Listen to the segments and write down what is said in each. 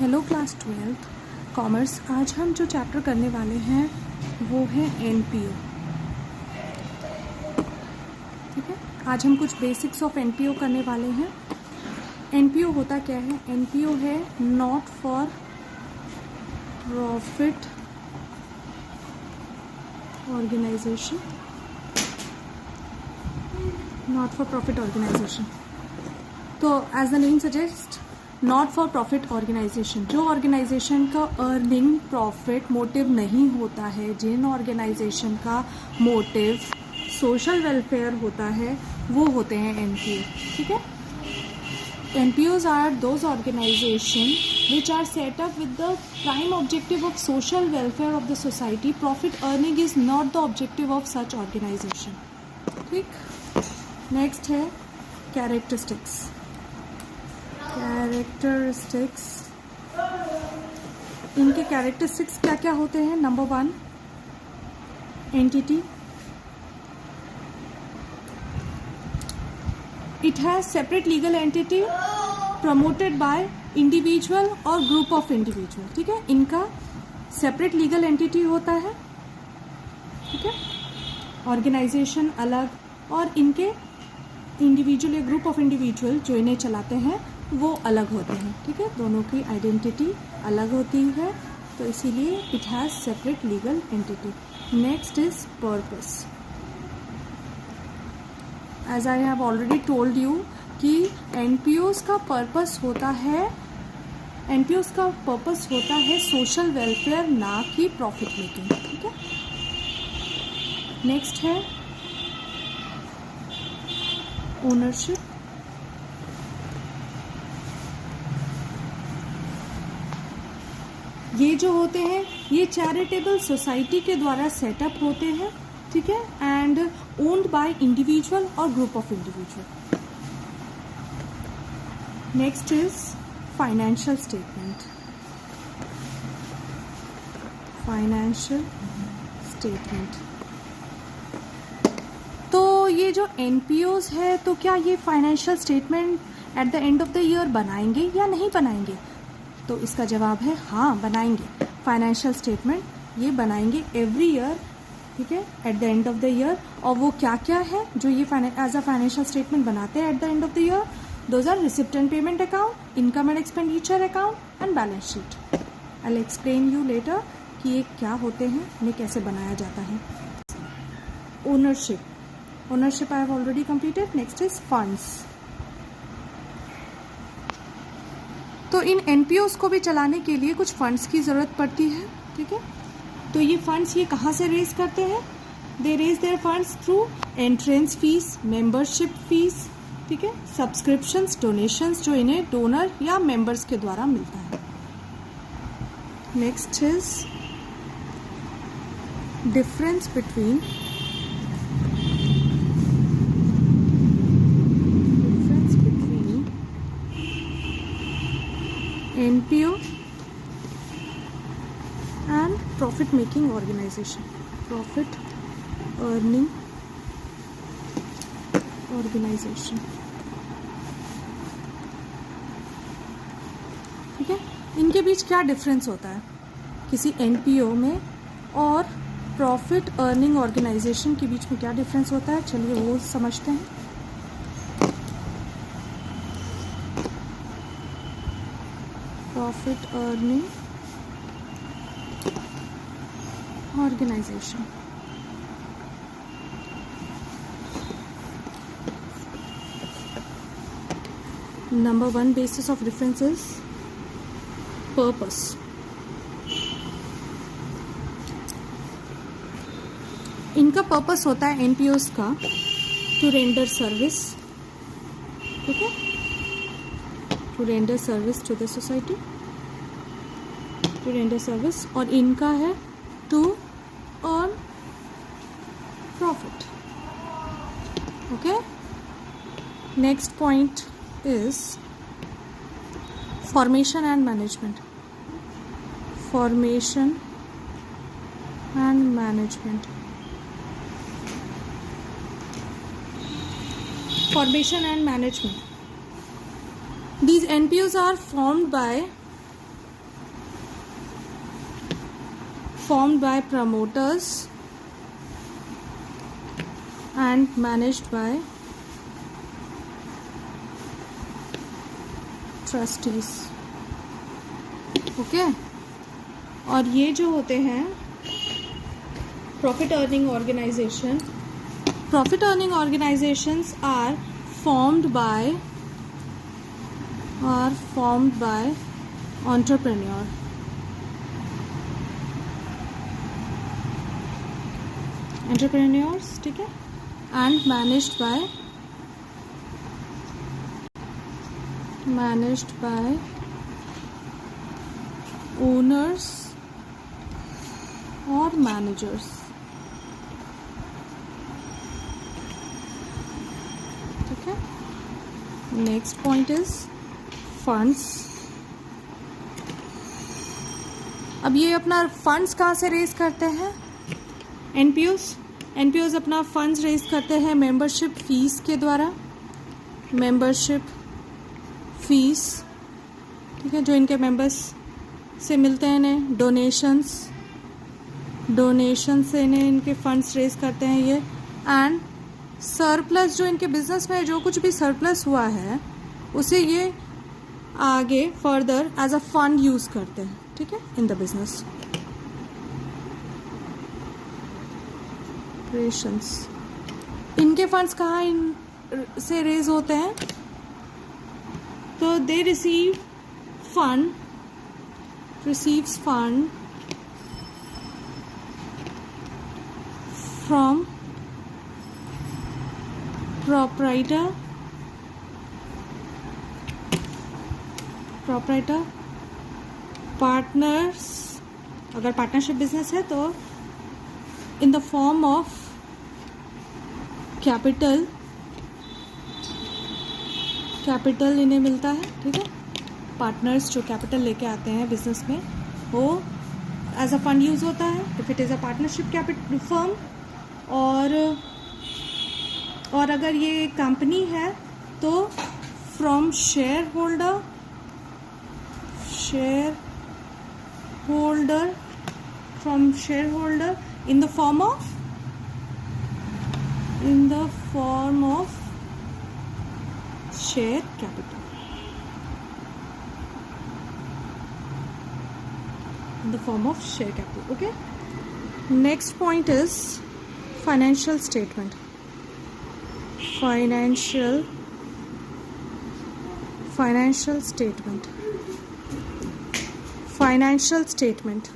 Hello class 12th commerce. आज हम जो चैप्टर करने वाले हैं वो है एनपीओ। ठीक है, आज हम कुछ बेसिक्स ऑफ एनपीओ करने वाले हैं। एनपीओ होता क्या है? एनपीओ है not for profit organisation. Not for profit organisation, तो as the name suggest, not for profit organisation, जो ऑर्गेनाइजेशन का अर्निंग प्रॉफिट मोटिव नहीं होता है, जिन ऑर्गेनाइजेशन का मोटिव सोशल वेलफेयर होता है, वो होते हैं एनपीओ। ठीक है, NPOs are those organisation which are set up with the prime objective of social welfare of the society. Profit earning is not the objective of such organization. ठीक, next है characteristics. Characteristics, इनके characteristics क्या क्या होते हैं? Number 1, entity. It has separate legal entity promoted by individual और group of individual. ठीक है, इनका सेपरेट लीगल एंटिटी होता है। ठीक है, ऑर्गेनाइजेशन अलग और इनके इंडिविजुअल या ग्रुप ऑफ इंडिविजुअल जो इन्हें चलाते हैं वो अलग होते हैं। ठीक है, दोनों की आइडेंटिटी अलग होती है, तो इसीलिए it has separate legal entity. Next is purpose. As I have already told you कि एनपीओज का पर्पस होता है, एनपीओज का पर्पस होता है सोशल वेलफेयर, ना कि प्रॉफिट मेकिंग। ठीक है, नेक्स्ट है ओनरशिप। ये जो होते हैं ये चैरिटेबल सोसाइटी के द्वारा सेटअप होते हैं। ठीक है, एंड ओन्ड बाय इंडिविजुअल और group of individual. Next is financial statement. Financial statement, तो ये जो एनपीओज है, तो क्या ये financial statement at the end of the year बनाएंगे या नहीं बनाएंगे? तो इसका जवाब है हाँ, बनाएंगे। फाइनेंशियल स्टेटमेंट ये बनाएंगे एवरी ईयर। ठीक है, eight the end of the year. और वो क्या क्या है जो ये एज अ फाइनेंशियल स्टेटमेंट बनाते हैं at the end of the year? Those are receipt and payment account, income and expenditure account and balance sheet. I will explain you later कि ये क्या होते हैं, इन्हें कैसे बनाया जाता है। Ownership, ownership I have already completed. Next is funds. तो इन एनपीओज को भी चलाने के लिए कुछ फंड्स की ज़रूरत पड़ती है। ठीक है, तो ये फंड्स ये कहाँ से रेज करते हैं? They raise their funds through entrance fees, membership fees. ठीक है, सब्सक्रिप्शंस, डोनेशंस जो इन्हें डोनर या मेंबर्स के द्वारा मिलता है। Next is difference between NPO and profit making organization, profit earning organization. ठीक है, इनके बीच क्या डिफरेंस होता है किसी एनपीओ में और प्रॉफिट अर्निंग ऑर्गेनाइजेशन के बीच में क्या डिफरेंस होता है? चलिए वो समझते हैं। Profit earning organization, number 1 basis of difference is purpose. इनका पर्पस होता है एनपीओज का टू रेंडर सर्विस। ठीक है, to render service to the society, to render service, और इनका है to earn profit. Okay, next point is formation and management. Formation and management, formation and management. These NPOs are formed by formed by promoters and managed by trustees. Okay और ये जो होते हैं profit earning organization, profit earning organizations are formed by entrepreneur. Entrepreneurs, ठीक है, and managed by owners or managers. ठीक है. Next point is funds. अब ये अपना फंड्स कहाँ से रेज करते हैं? एनपीओज अपना फंड्स रेज करते हैं मेंबरशिप फीस के द्वारा. मेंबरशिप फीस, ठीक है, जो इनके मेंबर्स से मिलते हैं इन्हें. डोनेशन से इन्हें इनके फंड्स रेज करते हैं ये. एंड सरप्लस, जो इनके बिजनेस में जो कुछ भी सरप्लस हुआ है उसे ये आगे further as a fund use करते हैं. ठीक है, इन द बिजनेस. इनके फंड्स कहाँ से रेज होते हैं? तो they receives fund from proprietor, partners, अगर पार्टनरशिप बिजनेस है तो in the form of capital इन्हें मिलता है. ठीक है, पार्टनर्स जो कैपिटल लेके आते हैं बिजनेस में वो एज अ फंड यूज होता है if it is a partnership capital firm. और अगर ये कंपनी है तो from share holder in the form of share capital. In the form of share capital. Okay. Next point is financial statement. Financial statement.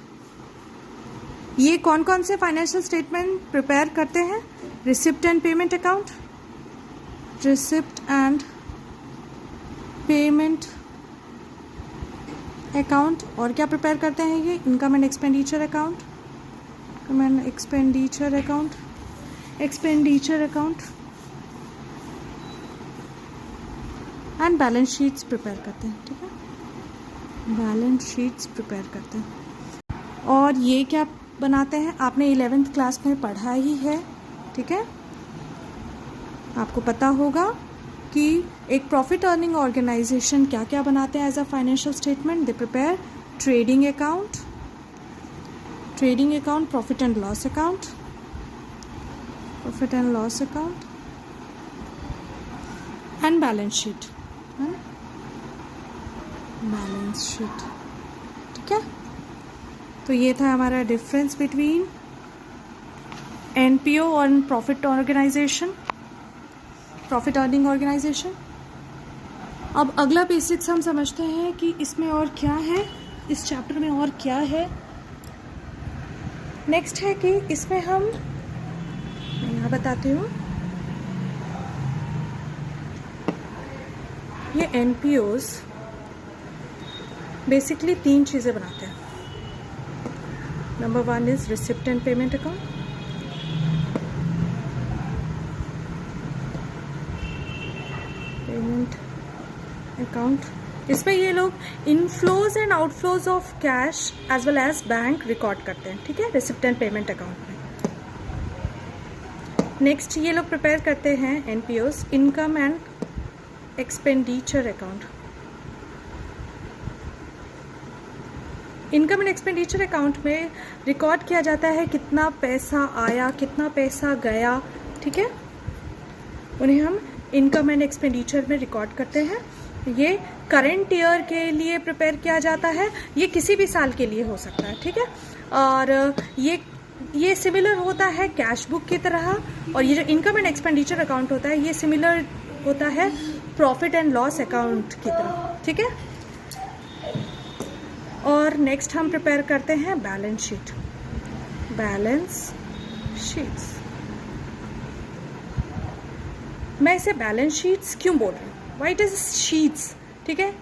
ये कौन कौन से financial statement prepare करते हैं? रिसिप्ट एंड पेमेंट अकाउंट, और क्या प्रिपेयर करते हैं ये? Income and expenditure account and balance sheets prepare करते हैं. ठीक है, बैलेंस शीट्स प्रिपेयर करते हैं. और ये क्या बनाते हैं? आपने 11th क्लास में पढ़ा ही है. ठीक है, आपको पता होगा कि एक प्रॉफिट अर्निंग ऑर्गेनाइजेशन क्या क्या बनाते हैं as a financial statement. They prepare trading account, profit and loss account, and balance sheet. ठीक है, तो ये था हमारा डिफरेंस बिटवीन एनपीओ और प्रॉफिट अर्निंग ऑर्गेनाइजेशन. अब अगला बेसिक्स हम समझते हैं कि इसमें और क्या है, इस चैप्टर में और क्या है. नेक्स्ट है कि इसमें मैं यहाँ बताती हूँ. ये एनपीओज बेसिकली 3 चीज़ें बनाते हैं. Number 1 is receipt and payment account. इसमें ये लोग inflows and outflows of cash as well as bank record करते हैं. ठीक है, रिसिप्ट एंड पेमेंट अकाउंट में. नेक्स्ट ये लोग प्रिपेयर करते हैं NPOs income and expenditure account. Income and expenditure account में रिकॉर्ड किया जाता है कितना पैसा आया, कितना पैसा गया, ठीक है, उन्हें हम इनकम एंड एक्सपेंडिचर में रिकॉर्ड करते हैं। ये करंट ईयर के लिए प्रिपेयर किया जाता है, ये किसी भी साल के लिए हो सकता है, ठीक है। और ये सिमिलर होता है कैश बुक की तरह, और ये जो इनकम एंड एक्सपेंडिचर अकाउंट होता है ये सिमिलर होता है प्रॉफिट एंड लॉस अकाउंट की तरह, ठीक है। और नेक्स्ट हम प्रिपेयर करते हैं बैलेंस शीट। बैलेंस शीट्स, मैं इसे बैलेंस शीट्स क्यों बोल रही हूँ, व्हाई इट इज शीट्स, ठीक है।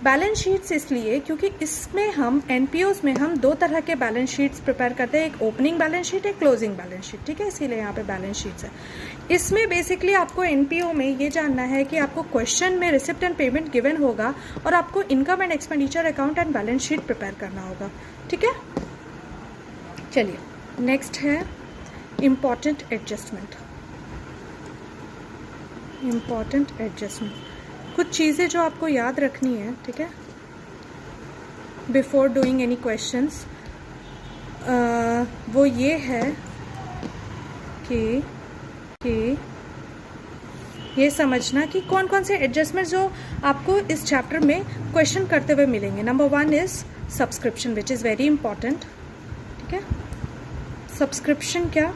बैलेंस शीट्स इसलिए क्योंकि इसमें हम एनपीओज में हम दो तरह के बैलेंस शीट्स प्रिपेयर करते हैं, एक ओपनिंग बैलेंस शीट, एक क्लोजिंग बैलेंस शीट, ठीक है, इसीलिए यहाँ पे बैलेंस शीट्स है। इसमें बेसिकली आपको एनपीओ में ये जानना है कि आपको क्वेश्चन में रिसिप्ट एंड पेमेंट गिवन होगा और आपको income and expenditure account and balance sheet prepare करना होगा, ठीक है। चलिए नेक्स्ट है इम्पॉर्टेंट एडजस्टमेंट। इम्पॉर्टेंट एडजस्टमेंट, कुछ चीज़ें जो आपको याद रखनी है, ठीक है, बिफोर डूइंग एनी क्वेश्चंस, वो ये है कि ये समझना कि कौन कौन से एडजस्टमेंट जो आपको इस चैप्टर में क्वेश्चन करते हुए मिलेंगे। Number 1 is subscription which is very important, ठीक है। सब्सक्रिप्शन क्या,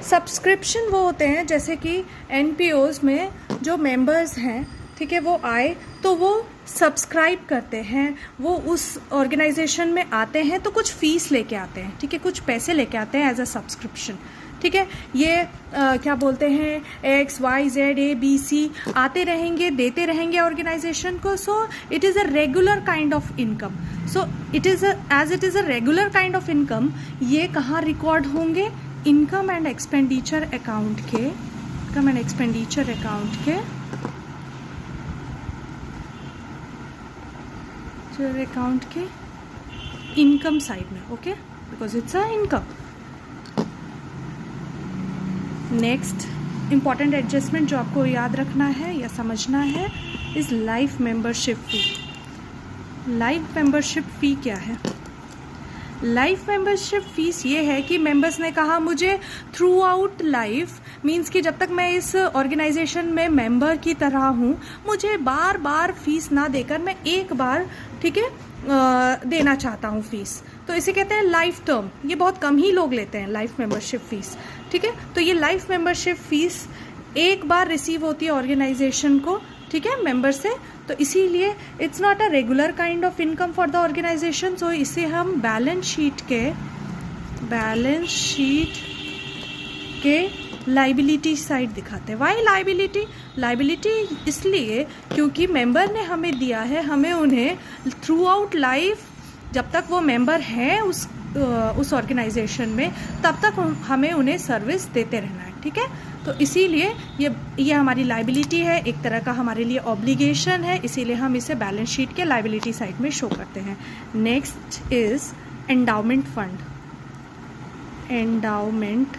सब्सक्रिप्शन वो होते हैं जैसे कि एनपीओज में जो मेंबर्स हैं, ठीक है, वो आए तो वो सब्सक्राइब करते हैं, वो उस ऑर्गेनाइजेशन में आते हैं तो कुछ फीस लेके आते हैं, ठीक है, कुछ पैसे लेके आते हैं एज अ सब्सक्रिप्शन, ठीक है। ये क्या बोलते हैं, X Y Z A B C आते रहेंगे, देते रहेंगे ऑर्गेनाइजेशन को। So it is a regular kind of income. So it is as it is a regular kind of income, ये कहाँ रिकॉर्ड होंगे, इनकम एंड एक्सपेंडिचर अकाउंट के, income and expenditure account के अकाउंट के इनकम साइड में, okay, because it's a income. Next important adjustment जो आपको याद रखना है या समझना है is life membership fee. Life membership fee क्या है, लाइफ मेंबरशिप फीस ये है कि मेंबर्स ने कहा मुझे थ्रू आउट लाइफ, मीन्स कि जब तक मैं इस ऑर्गेनाइजेशन में मेंबर की तरह हूँ, मुझे बार बार फीस ना देकर मैं एक बार, ठीक है, देना चाहता हूँ फीस, तो इसे कहते हैं लाइफ टर्म। ये बहुत कम ही लोग लेते हैं लाइफ मेंबरशिप फीस, ठीक है। तो ये लाइफ मेंबरशिप फीस एक बार रिसीव होती है ऑर्गेनाइजेशन को, ठीक है, मेंबर से, तो इसीलिए it's not a regular kind of income for the organisation. So इसे हम बैलेंस शीट के लाइबिलिटी साइड दिखाते हैं। वाई लाइबिलिटी, लाइबिलिटी इसलिए क्योंकि मेंबर ने हमें दिया है, हमें उन्हें थ्रू आउट लाइफ, जब तक वो मेंबर हैं उस ऑर्गेनाइजेशन में, तब तक हमें उन्हें सर्विस देते रहना है, ठीक है। तो इसीलिए ये हमारी लाइबिलिटी है, एक तरह का हमारे लिए ऑब्लिगेशन है, इसीलिए हम इसे बैलेंस शीट के लाइबिलिटी साइड में शो करते हैं। Next is endowment fund. Endowment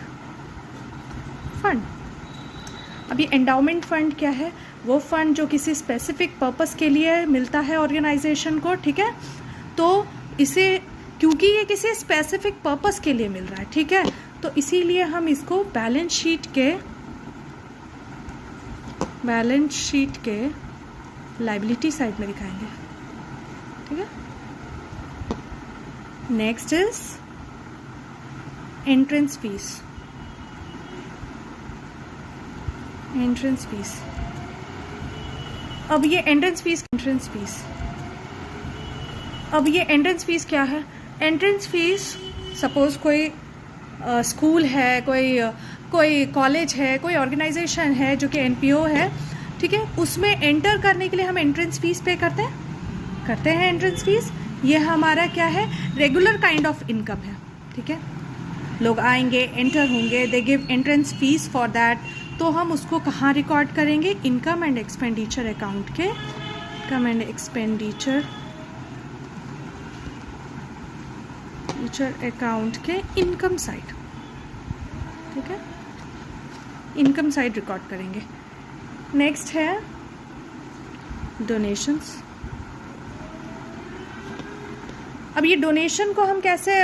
fund, अब ये एंडाउमेंट फंड क्या है, वो फंड जो किसी स्पेसिफिक पर्पस के लिए मिलता है ऑर्गेनाइजेशन को, ठीक है। तो इसे क्योंकि ये किसी स्पेसिफिक पर्पस के लिए मिल रहा है, ठीक है, तो इसीलिए हम इसको बैलेंस शीट के लाइबिलिटी साइड में दिखाएंगे, ठीक है। Next is entrance fees. Entrance fees, अब ये एंट्रेंस फीस क्या है, एंट्रेंस फीस सपोज कोई स्कूल है, कोई कॉलेज है, कोई ऑर्गेनाइजेशन है जो कि एनपीओ है, ठीक है, उसमें एंटर करने के लिए हम एंट्रेंस फीस पे करते हैं एंट्रेंस फीस। ये हमारा क्या है, रेगुलर काइंड ऑफ इनकम है, ठीक है। लोग आएंगे, एंटर होंगे, they give entrance fees for that, तो हम उसको कहाँ रिकॉर्ड करेंगे, इनकम एंड एक्सपेंडिचर अकाउंट के, इनकम एंड एक्सपेंडिचर अकाउंट के इनकम साइड, ठीक है, इनकम साइड रिकॉर्ड करेंगे। नेक्स्ट है डोनेशंस। अब ये डोनेशन को हम कैसे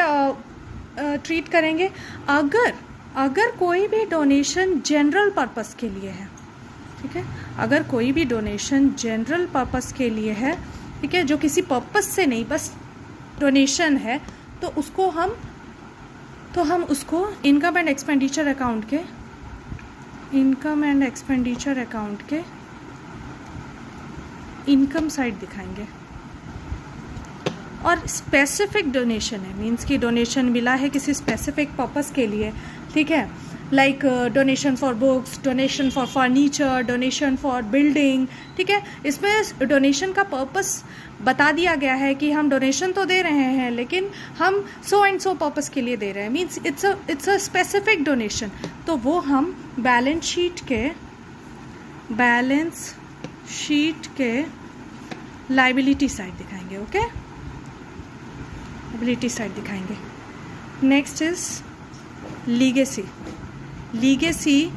ट्रीट करेंगे? अगर कोई भी डोनेशन जनरल पर्पस के लिए है, ठीक है, अगर कोई भी डोनेशन जनरल पर्पस के लिए है, ठीक है, जो किसी पर्पस से नहीं बस डोनेशन है, तो हम उसको इनकम एंड एक्सपेंडिचर अकाउंट के इनकम साइड दिखाएंगे। और स्पेसिफिक डोनेशन है, मीन्स कि डोनेशन मिला है किसी स्पेसिफिक पर्पस के लिए, ठीक है, like donation for books, donation for furniture, donation for building, ठीक है, इसमें डोनेशन का पर्पस बता दिया गया है कि हम डोनेशन तो दे रहे हैं लेकिन हम सो एंड सो पर्पस के लिए दे रहे हैं, means it's a specific donation. तो वो हम बैलेंस शीट के लाइबिलिटी साइड दिखाएंगे। ओके, लाइबिलिटी साइड दिखाएंगे। नेक्स्ट इज लीगेसी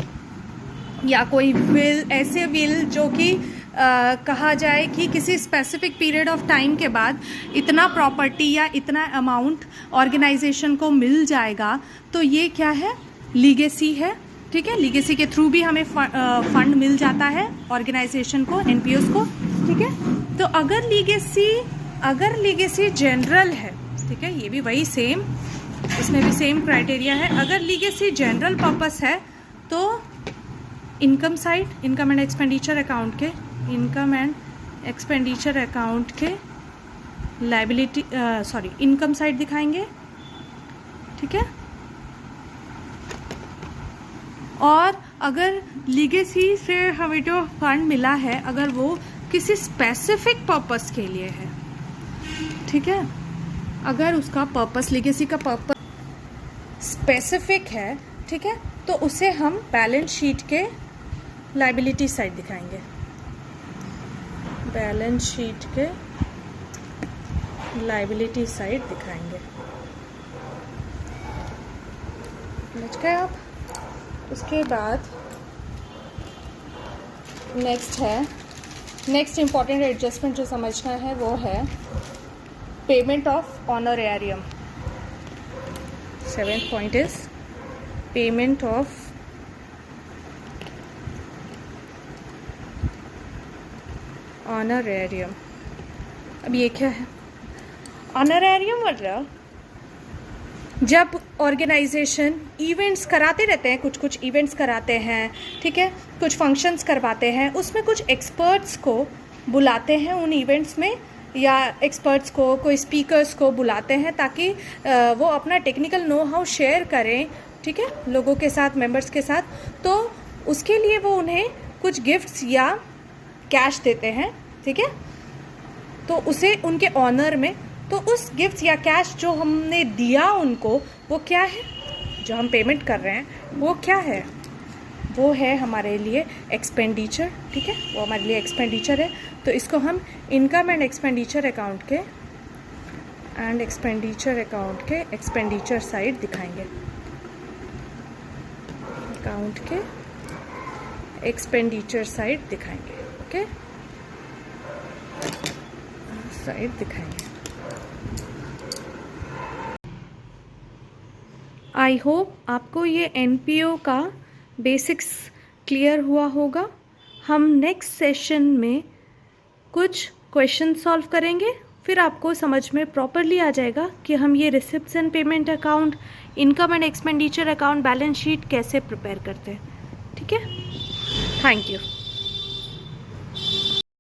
या कोई विल, ऐसे विल जो कि कहा जाए कि किसी स्पेसिफिक पीरियड ऑफ टाइम के बाद इतना प्रॉपर्टी या इतना अमाउंट ऑर्गेनाइजेशन को मिल जाएगा, तो ये क्या है? लीगेसी है, ठीक है। लीगेसी के थ्रू भी हमें फंड मिल जाता है ऑर्गेनाइजेशन को, एनपीओस को, ठीक है। तो अगर लीगेसी जनरल है, ठीक है, ये भी वही सेम, इसमें भी सेम क्राइटेरिया है। अगर लीगेसी जनरल पर्पस है तो income side, income and expenditure account के लाइबिलिटी इनकम साइड दिखाएंगे, ठीक है। और अगर लीगेसी से हमें जो फंड मिला है, अगर वो किसी स्पेसिफिक पर्पस के लिए है, ठीक है, अगर उसका पर्पस, लीगेसी का पर्पस स्पेसिफिक है, ठीक है, तो उसे हम बैलेंस शीट के लाइबिलिटी साइड दिखाएंगे। बैलेंस शीट के लाइबिलिटी साइड दिखाएंगे। समझ गए आप? उसके बाद नेक्स्ट इंपॉर्टेंट एडजस्टमेंट जो समझना है वो है payment of honorarium. 7th point is payment of honorarium. अब ये क्या है? ऑनरेरियम मतलब जब ऑर्गेनाइजेशन इवेंट्स कराते रहते हैं, कुछ इवेंट्स कराते हैं, ठीक है, कुछ फंक्शंस करवाते हैं, उसमें कुछ एक्सपर्ट्स को बुलाते हैं उन इवेंट्स में, या एक्सपर्ट्स को, कोई स्पीकर्स को बुलाते हैं ताकि वो अपना टेक्निकल नो हाउ शेयर करें, ठीक है, लोगों के साथ, मेंबर्स के साथ। तो उसके लिए वो उन्हें कुछ गिफ्ट्स या कैश देते हैं, ठीक है, तो उसे उनके ऑनर में, तो उस गिफ्ट्स या कैश जो हमने दिया उनको, वो क्या है, जो हम पेमेंट कर रहे हैं वो क्या है? वो है हमारे लिए एक्सपेंडिचर, ठीक है, वो हमारे लिए एक्सपेंडिचर है। तो इसको हम इनकम एंड एक्सपेंडिचर अकाउंट के एक्सपेंडिचर साइड दिखाएंगे। अकाउंट के एक्सपेंडिचर साइड दिखाएंगे, ओके, साइड दिखाएंगे। आई होप आपको ये एनपीओ का बेसिक्स क्लियर हुआ होगा। हम नेक्स्ट सेशन में कुछ क्वेश्चन सॉल्व करेंगे, फिर आपको समझ में प्रॉपरली आ जाएगा कि हम ये receipts and payment account, income and expenditure account, balance sheet कैसे प्रिपेयर करते हैं, ठीक है। Thank you.